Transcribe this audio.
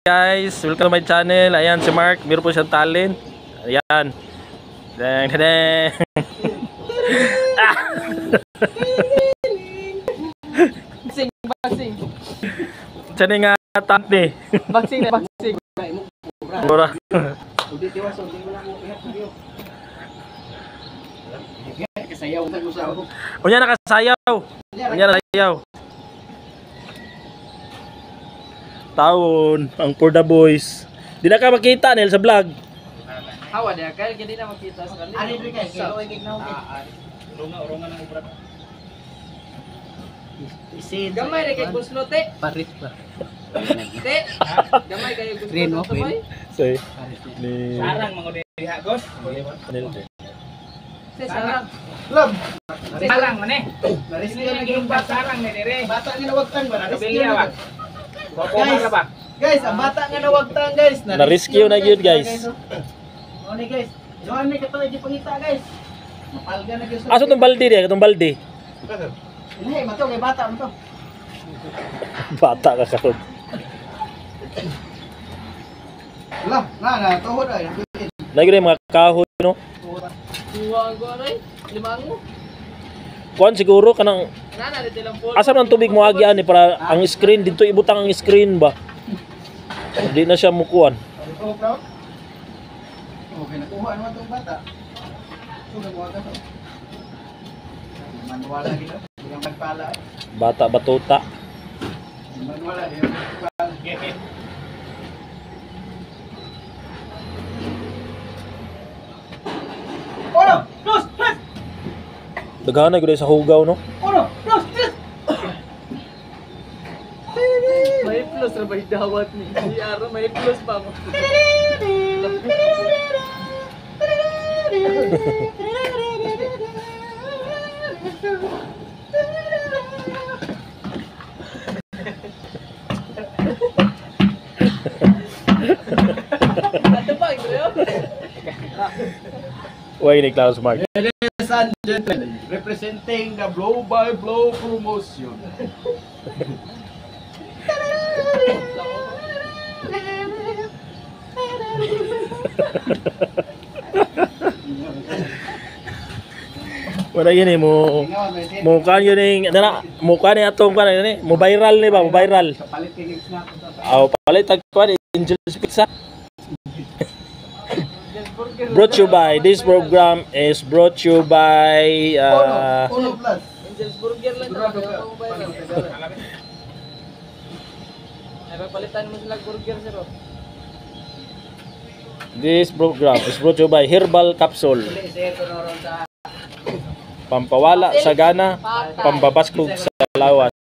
guys, welcome to my channel. Ayan si Mark, meron po siyang talent. Ayan. Deng deng. Baksing, baksing. Diyan nga talent ni. Baksing na baksing. Mura. Unya nakasayaw. Unya nakasayaw. Taon ang For the Boys. Di na ka makita nil sa vlog. Hawa dia kay hindi na makita sa kanila. Ani diri kay kilo igig na okay. Runga nang ubrat. Isin. Gamay ra kay busnote. Parit ba. Te. Gamay kay busnote. Say. Ni Sarang mga diha gos. nil te. Sarang. Love. Sarang mane. Nariski na gihimbat sarang ni dire. Bata ni nawagtan ba? Guys, ang bata nga nawagtan guys. Na-rescue na gyud guys. Oni guys. Joan mi kato di pangita guys. Mapalga na gyud. Aso tong balde dia, katong balde. Ini mato kay bata mo to. Bata ka karon. Lah, na tuhod ay. Lagi rin mga kahoy no. Tuwa ko ray. Limango. Kuan siguro kanang Nana dito lang po. asa man tubig mo agi ani para ang screen dito ibutang ang screen ba. Hindi na siya mukuan. Okay, nakuha naman itong bata. Ito, nakuha ka to. Manual lagi na. Yung magpala. Bata batuta. Manual lagi. Yung magpala. Ono! Plus! Plus! Daghan na gyud sa hugaw no. Ono! Plus! Plus! May plus na ba dawat ni? Iyara, may plus pa mo. Why ni Klaus Mark? Ladies and gentlemen, representing the Blow by Blow promotion. Wala yun eh, mo kan yun eh, mukha ni atong kan ni, mo viral ni ba, mo viral. Aw palit tag kuan Angel's Pizza. Brought to you by, this program is brought to you by Uno Plus. Angel's Burger lang ito. Ay, palitan mo sila burger sir. this program is brought to you by Herbal Capsule. Pampawala sa gana, pambabaskog sa lawas.